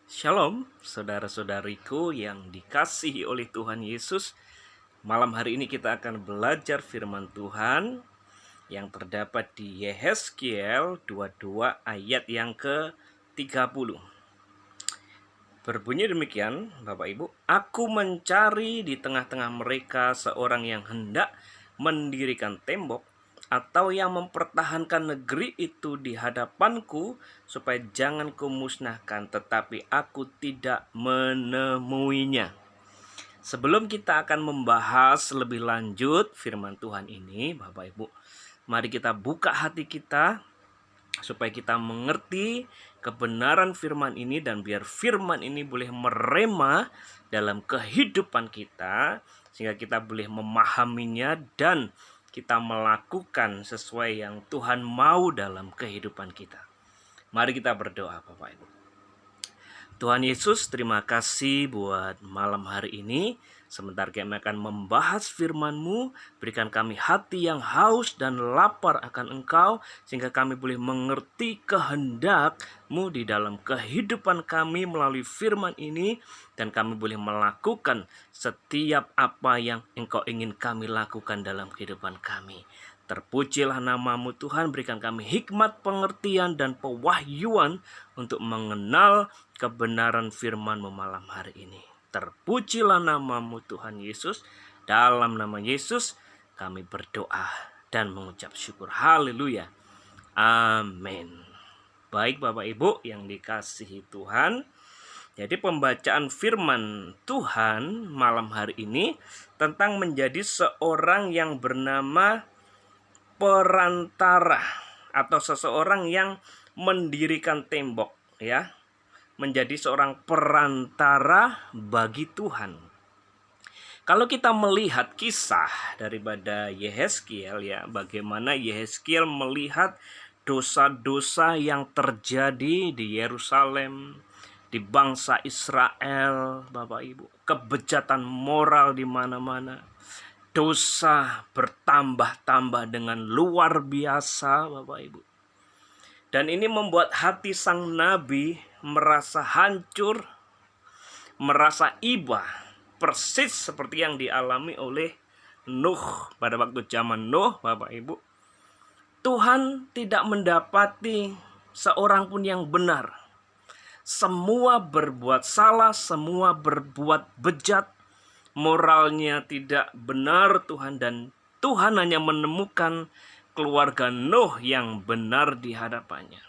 Shalom, saudara-saudariku yang dikasihi oleh Tuhan Yesus. Malam hari ini kita akan belajar firman Tuhan yang terdapat di Yehezkiel 22 ayat yang ke-30. Berbunyi demikian, Bapak Ibu, "Aku mencari di tengah-tengah mereka seorang yang hendak mendirikan tembok atau yang mempertahankan negeri itu di hadapanku, supaya jangan kumusnahkan, tetapi aku tidak menemuinya." Sebelum kita akan membahas lebih lanjut firman Tuhan ini, Bapak Ibu, mari kita buka hati kita supaya kita mengerti kebenaran firman ini, dan biar firman ini boleh merema dalam kehidupan kita, sehingga kita boleh memahaminya dan kita melakukan sesuai yang Tuhan mau dalam kehidupan kita. Mari kita berdoa, Bapak Ibu. Tuhan Yesus, terima kasih buat malam hari ini. Sebentar kami akan membahas firman-Mu. Berikan kami hati yang haus dan lapar akan Engkau, sehingga kami boleh mengerti kehendak-Mu di dalam kehidupan kami melalui firman ini, dan kami boleh melakukan setiap apa yang Engkau ingin kami lakukan dalam kehidupan kami. Terpujilah nama-Mu Tuhan, berikan kami hikmat, pengertian, dan pewahyuan untuk mengenal kebenaran firman-Mu malam hari ini. Terpujilah nama-Mu Tuhan Yesus. Dalam nama Yesus kami berdoa dan mengucap syukur. Haleluya. Amin. Baik Bapak Ibu yang dikasihi Tuhan. Jadi pembacaan firman Tuhan malam hari ini tentang menjadi seorang yang bernama perantara, atau seseorang yang mendirikan tembok, ya, menjadi seorang perantara bagi Tuhan. Kalau kita melihat kisah daripada Yehezkiel, ya, bagaimana Yehezkiel melihat dosa-dosa yang terjadi di Yerusalem, di bangsa Israel, Bapak Ibu, kebejatan moral di mana-mana. Dosa bertambah-tambah dengan luar biasa, Bapak Ibu. Dan ini membuat hati sang nabi merasa hancur, merasa iba, persis seperti yang dialami oleh Nuh pada waktu zaman Nuh, Bapak Ibu. Tuhan tidak mendapati seorang pun yang benar. Semua berbuat salah, semua berbuat bejat, moralnya tidak benar Tuhan, dan Tuhan hanya menemukan keluarga Nuh yang benar di hadapannya.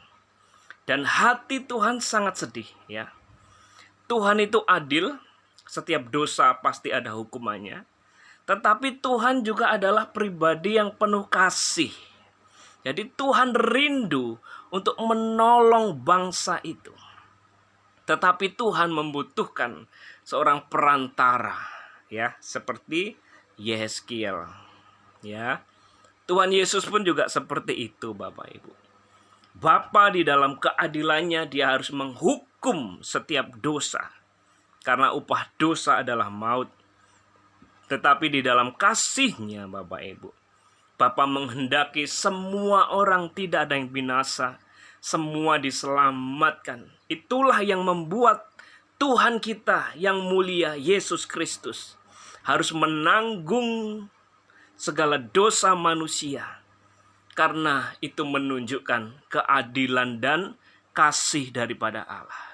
Dan hati Tuhan sangat sedih, ya. Tuhan itu adil, setiap dosa pasti ada hukumannya. Tetapi Tuhan juga adalah pribadi yang penuh kasih. Jadi Tuhan rindu untuk menolong bangsa itu. Tetapi Tuhan membutuhkan seorang perantara, ya, seperti Yehezkiel, ya. Tuhan Yesus pun juga seperti itu, Bapak Ibu. Bapa di dalam keadilannya, dia harus menghukum setiap dosa, karena upah dosa adalah maut. Tetapi di dalam kasihnya, Bapak Ibu, Bapa menghendaki semua orang, tidak ada yang binasa, semua diselamatkan. Itulah yang membuat Tuhan kita yang mulia, Yesus Kristus, harus menanggung segala dosa manusia. Karena itu menunjukkan keadilan dan kasih daripada Allah.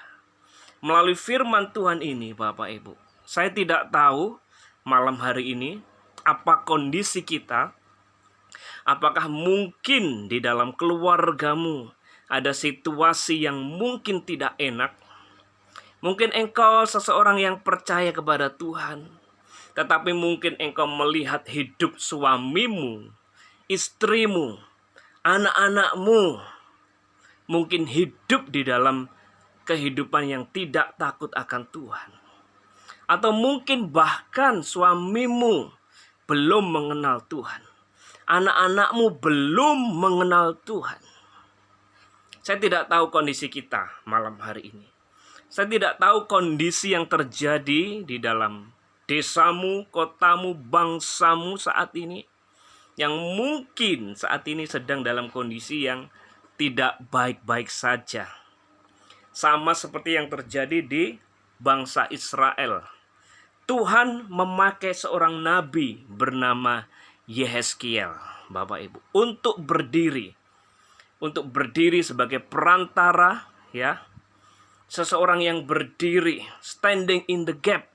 Melalui firman Tuhan ini, Bapak Ibu, saya tidak tahu malam hari ini apa kondisi kita. Apakah mungkin di dalam keluargamu ada situasi yang mungkin tidak enak? Mungkin engkau seseorang yang percaya kepada Tuhan, tetapi mungkin engkau melihat hidup suamimu, istrimu, anak-anakmu mungkin hidup di dalam kehidupan yang tidak takut akan Tuhan. Atau mungkin bahkan suamimu belum mengenal Tuhan. Anak-anakmu belum mengenal Tuhan. Saya tidak tahu kondisi kita malam hari ini. Saya tidak tahu kondisi yang terjadi di dalam desamu, kotamu, bangsamu saat ini, yang mungkin saat ini sedang dalam kondisi yang tidak baik-baik saja. Sama seperti yang terjadi di bangsa Israel. Tuhan memakai seorang nabi bernama Yehezkiel, Bapak Ibu, untuk berdiri sebagai perantara, ya. Seseorang yang berdiri, standing in the gap,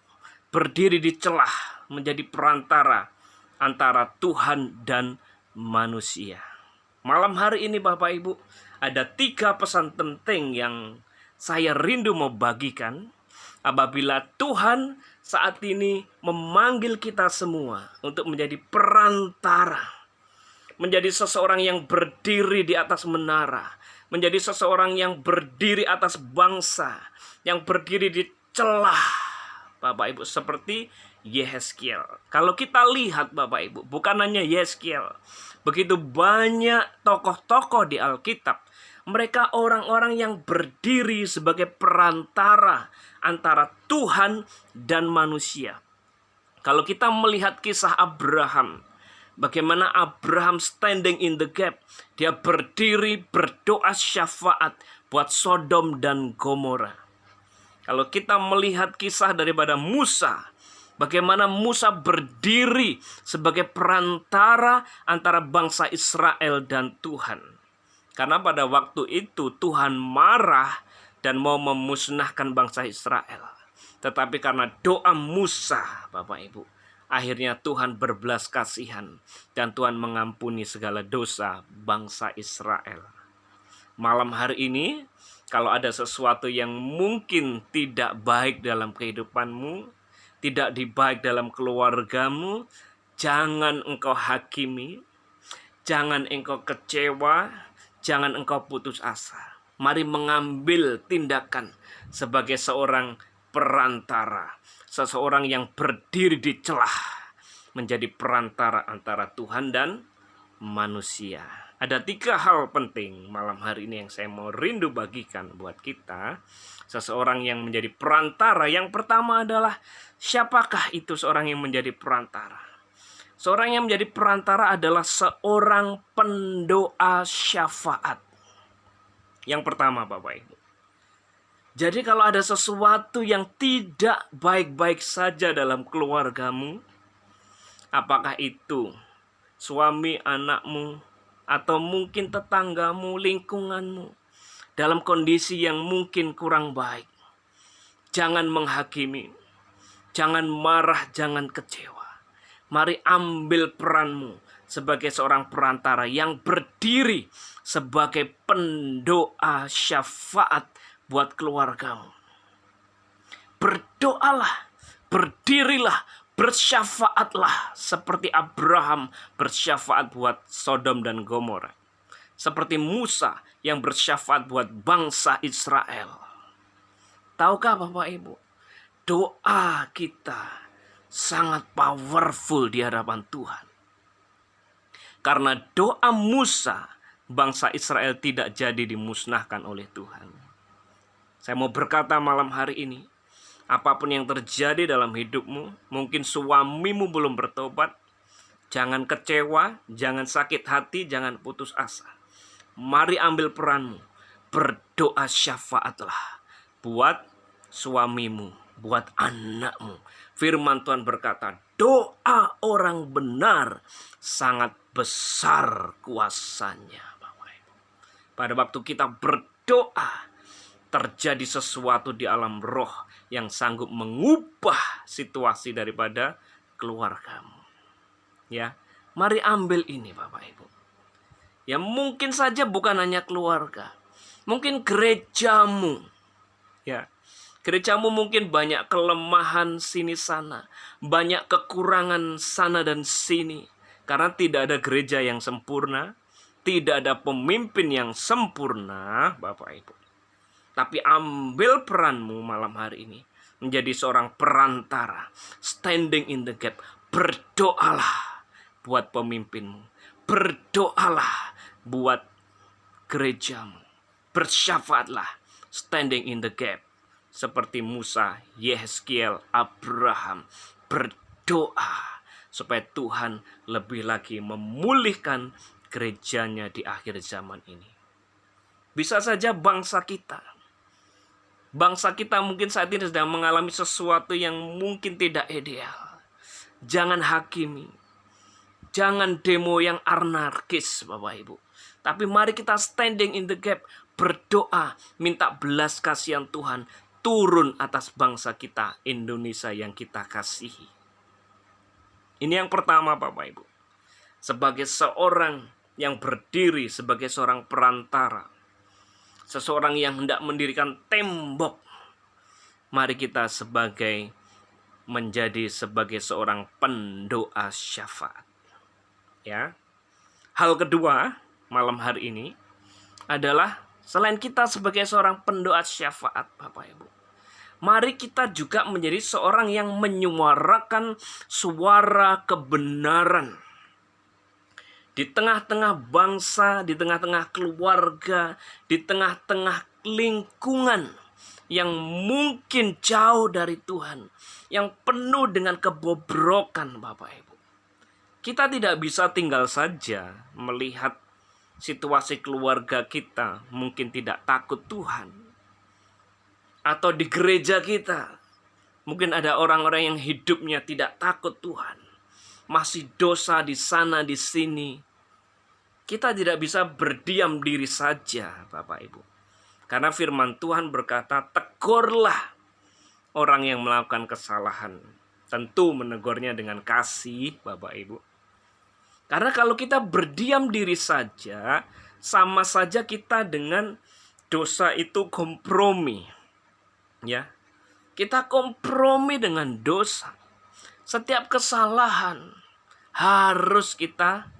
berdiri di celah, menjadi perantara antara Tuhan dan manusia. Malam hari ini Bapak Ibu, ada 3 pesan penting yang saya rindu mau bagikan. Apabila Tuhan saat ini memanggil kita semua untuk menjadi perantara, menjadi seseorang yang berdiri di atas menara, menjadi seseorang yang berdiri atas bangsa, yang berdiri di celah, Bapak Ibu, seperti Yehezkiel. Kalau kita lihat Bapak Ibu, bukan hanya Yehezkiel, begitu banyak tokoh-tokoh di Alkitab. Mereka orang-orang yang berdiri sebagai perantara antara Tuhan dan manusia. Kalau kita melihat kisah Abraham, bagaimana Abraham standing in the gap. Dia berdiri berdoa syafaat buat Sodom dan Gomora. Kalau kita melihat kisah daripada Musa, bagaimana Musa berdiri sebagai perantara antara bangsa Israel dan Tuhan. Karena pada waktu itu Tuhan marah dan mau memusnahkan bangsa Israel. Tetapi karena doa Musa, Bapak Ibu, akhirnya Tuhan berbelas kasihan dan Tuhan mengampuni segala dosa bangsa Israel. Malam hari ini, kalau ada sesuatu yang mungkin tidak baik dalam kehidupanmu, tidak baik dalam keluargamu, jangan engkau hakimi, jangan engkau kecewa, jangan engkau putus asa. Mari mengambil tindakan sebagai seorang perantara, seseorang yang berdiri di celah, menjadi perantara antara Tuhan dan manusia. Ada 3 hal penting malam hari ini yang saya mau rindu bagikan buat kita. Seseorang yang menjadi perantara. Yang pertama adalah, siapakah itu seorang yang menjadi perantara? Seorang yang menjadi perantara adalah seorang pendoa syafaat. Yang pertama Bapak Ibu. Jadi kalau ada sesuatu yang tidak baik-baik saja dalam keluargamu, apakah itu suami, anakmu, atau mungkin tetanggamu, lingkunganmu, dalam kondisi yang mungkin kurang baik, jangan menghakimi, jangan marah, jangan kecewa. Mari ambil peranmu sebagai seorang perantara yang berdiri sebagai pendoa syafaat buat keluargamu. Berdoalah, berdirilah, bersyafaatlah seperti Abraham bersyafaat buat Sodom dan Gomora. Seperti Musa yang bersyafaat buat bangsa Israel. Tahukah Bapak Ibu, doa kita sangat powerful di hadapan Tuhan. Karena doa Musa, bangsa Israel tidak jadi dimusnahkan oleh Tuhan. Saya mau berkata malam hari ini, apapun yang terjadi dalam hidupmu, mungkin suamimu belum bertobat, jangan kecewa, jangan sakit hati, jangan putus asa. Mari ambil peranmu, berdoa syafaatlah buat suamimu, buat anakmu. Firman Tuhan berkata, doa orang benar sangat besar kuasanya, Bapak Ibu. Pada waktu kita berdoa, terjadi sesuatu di alam roh yang sanggup mengubah situasi daripada keluargamu. Ya, mari ambil ini Bapak Ibu. Ya, mungkin saja bukan hanya keluarga, mungkin gerejamu. Ya, gerejamu mungkin banyak kelemahan sini sana, banyak kekurangan sana dan sini. Karena tidak ada gereja yang sempurna, tidak ada pemimpin yang sempurna, Bapak Ibu. Tapi ambil peranmu malam hari ini menjadi seorang perantara, standing in the gap. Berdoalah buat pemimpinmu, berdoalah buat gerejamu, bersyafaatlah, standing in the gap. Seperti Musa, Yehezkiel, Abraham, berdoa supaya Tuhan lebih lagi memulihkan gerejanya di akhir zaman ini. Bisa saja bangsa kita Bangsa kita mungkin saat ini sedang mengalami sesuatu yang mungkin tidak ideal. Jangan hakimi. Jangan demo yang anarkis, Bapak Ibu. Tapi mari kita standing in the gap, berdoa, minta belas kasihan Tuhan turun atas bangsa kita, Indonesia yang kita kasihi. Ini yang pertama, Bapak Ibu. Sebagai seorang yang berdiri sebagai seorang perantara, seseorang yang hendak mendirikan tembok, mari kita menjadi sebagai seorang pendoa syafaat. Ya. Hal kedua malam hari ini adalah selain kita sebagai seorang pendoa syafaat, Bapak Ibu, mari kita juga menjadi seorang yang menyuarakan suara kebenaran. Di tengah-tengah bangsa, di tengah-tengah keluarga, di tengah-tengah lingkungan yang mungkin jauh dari Tuhan, yang penuh dengan kebobrokan, Bapak Ibu. Kita tidak bisa tinggal saja melihat situasi keluarga kita mungkin tidak takut Tuhan. Atau di gereja kita mungkin ada orang-orang yang hidupnya tidak takut Tuhan, masih dosa di sana di sini. Kita tidak bisa berdiam diri saja, Bapak Ibu. Karena firman Tuhan berkata, tegurlah orang yang melakukan kesalahan. Tentu menegurnya dengan kasih, Bapak Ibu. Karena kalau kita berdiam diri saja, sama saja kita dengan dosa itu kompromi. Ya. Kita kompromi dengan dosa. Setiap kesalahan harus kita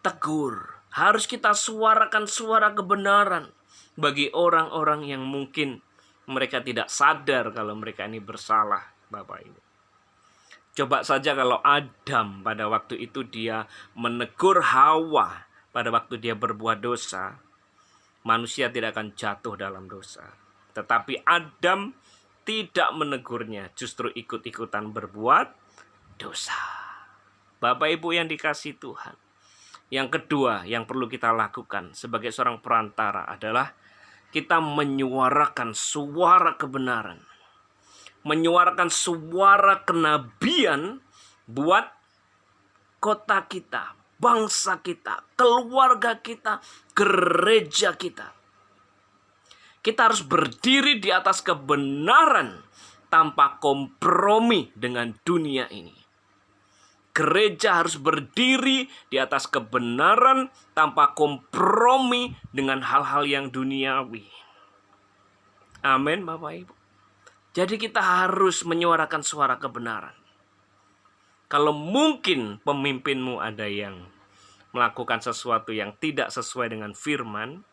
tegur. Harus kita suarakan suara kebenaran bagi orang-orang yang mungkin mereka tidak sadar kalau mereka ini bersalah, Bapak Ibu. Coba saja kalau Adam pada waktu itu dia menegur Hawa pada waktu dia berbuat dosa, manusia tidak akan jatuh dalam dosa. Tetapi Adam tidak menegurnya, justru ikut-ikutan berbuat dosa. Bapak Ibu yang dikasihi Tuhan. Yang kedua yang perlu kita lakukan sebagai seorang perantara adalah kita menyuarakan suara kebenaran. Menyuarakan suara kenabian buat kota kita, bangsa kita, keluarga kita, gereja kita. Kita harus berdiri di atas kebenaran tanpa kompromi dengan dunia ini. Gereja harus berdiri di atas kebenaran tanpa kompromi dengan hal-hal yang duniawi. Amin, Bapak Ibu. Jadi kita harus menyuarakan suara kebenaran. Kalau mungkin pemimpinmu ada yang melakukan sesuatu yang tidak sesuai dengan firman,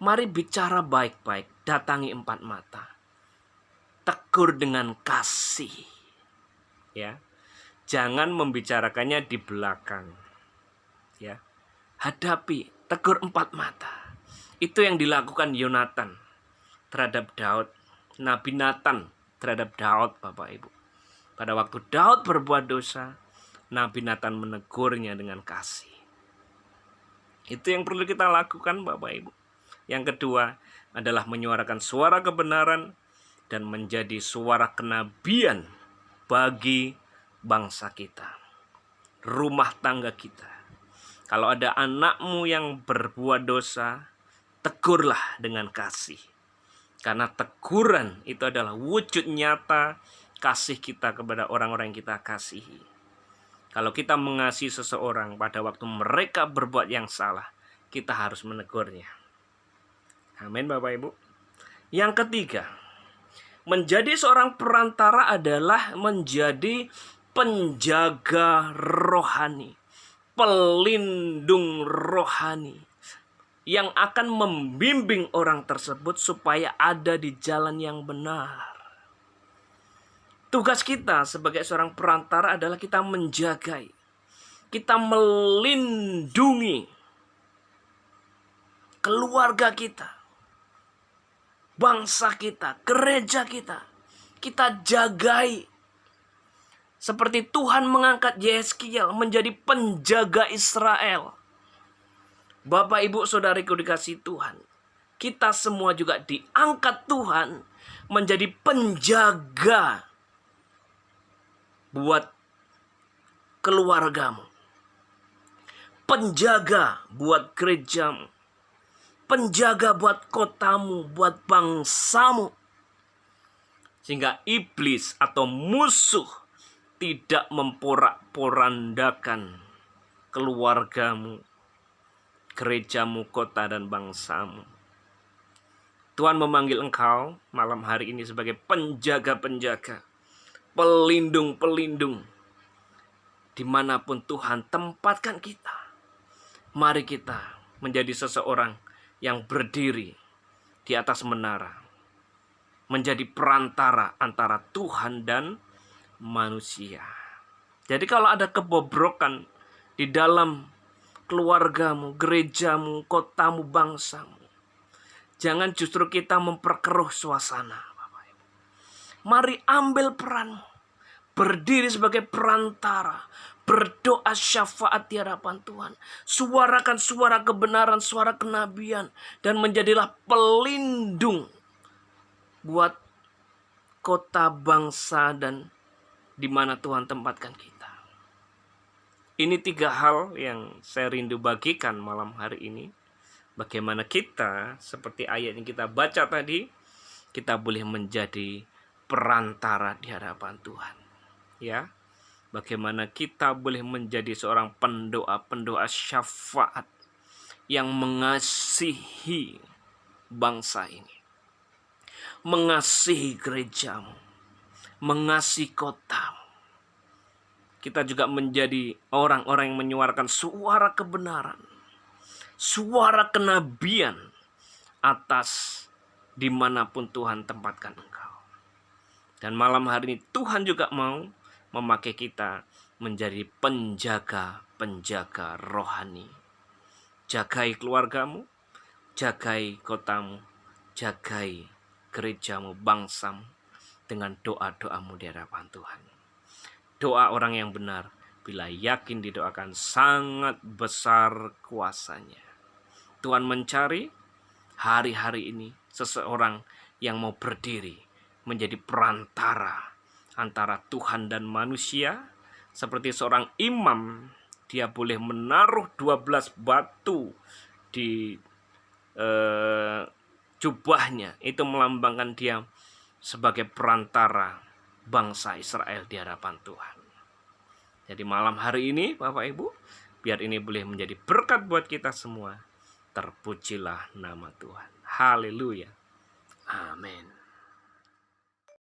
mari bicara baik-baik, datangi empat mata. Tegur dengan kasih. Ya. Jangan membicarakannya di belakang. Ya. Hadapi, tegur empat mata. Itu yang dilakukan Yonatan terhadap Daud. Nabi Nathan terhadap Daud, Bapak Ibu. Pada waktu Daud berbuat dosa, Nabi Nathan menegurnya dengan kasih. Itu yang perlu kita lakukan, Bapak Ibu. Yang kedua adalah menyuarakan suara kebenaran dan menjadi suara kenabian bagi bangsa kita, rumah tangga kita. Kalau ada anakmu yang berbuat dosa, tegurlah dengan kasih. Karena teguran itu adalah wujud nyata kasih kita kepada orang-orang yang kita kasihi. Kalau kita mengasihi seseorang pada waktu mereka berbuat yang salah, kita harus menegurnya. Amin, Bapak Ibu. Yang ketiga, menjadi seorang perantara adalah menjadi penjaga rohani, pelindung rohani, yang akan membimbing orang tersebut supaya ada di jalan yang benar. Tugas kita sebagai seorang perantara adalah kita menjagai, kita melindungi keluarga kita, bangsa kita, gereja kita. Kita jagai. Seperti Tuhan mengangkat Yeskiel menjadi penjaga Israel. Bapak, Ibu, Saudariku dikasihi Tuhan. kita semua juga diangkat Tuhan menjadi penjaga buat keluargamu, penjaga buat gerejamu, penjaga buat kotamu, buat bangsamu. Sehingga iblis atau musuh tidak memporak-porandakan keluargamu, gerejamu, kota, dan bangsamu. Tuhan memanggil engkau malam hari ini sebagai penjaga-penjaga, pelindung-pelindung. Dimanapun Tuhan tempatkan kita, mari kita menjadi seseorang yang berdiri di atas menara, menjadi perantara antara Tuhan dan manusia. Jadi kalau ada kebobrokan di dalam keluargamu, gerejamu, kotamu, bangsamu, jangan justru kita memperkeruh suasana. Bapak Ibu, mari ambil peranmu, berdiri sebagai perantara, berdoa syafaat di hadapan Tuhan, suarakan suara kebenaran, suara kenabian, dan menjadilah pelindung buat kota, bangsa, dan di mana Tuhan tempatkan kita. Ini 3 hal yang saya rindu bagikan malam hari ini. Bagaimana kita, seperti ayat yang kita baca tadi, kita boleh menjadi perantara di hadapan Tuhan. Ya, bagaimana kita boleh menjadi seorang pendoa syafaat yang mengasihi bangsa ini, mengasihi gerejamu, mengasihi kotamu. Kita juga menjadi orang-orang yang menyuarakan suara kebenaran, suara kenabian atas dimanapun Tuhan tempatkan engkau. Dan malam hari ini Tuhan juga mau memakai kita menjadi penjaga-penjaga rohani. Jagai keluargamu, jagai kotamu, jagai gerejamu, bangsamu, dengan doa-doamu di hadapan Tuhan. Doa orang yang benar, bila yakin didoakan, sangat besar kuasanya. Tuhan mencari hari-hari ini seseorang yang mau berdiri menjadi perantara antara Tuhan dan manusia. Seperti seorang imam, dia boleh menaruh 12 batu di jubahnya. Itu melambangkan dia sebagai perantara bangsa Israel di hadapan Tuhan. Jadi malam hari ini Bapak Ibu, biar ini boleh menjadi berkat buat kita semua. Terpujilah nama Tuhan. Haleluya. Amin.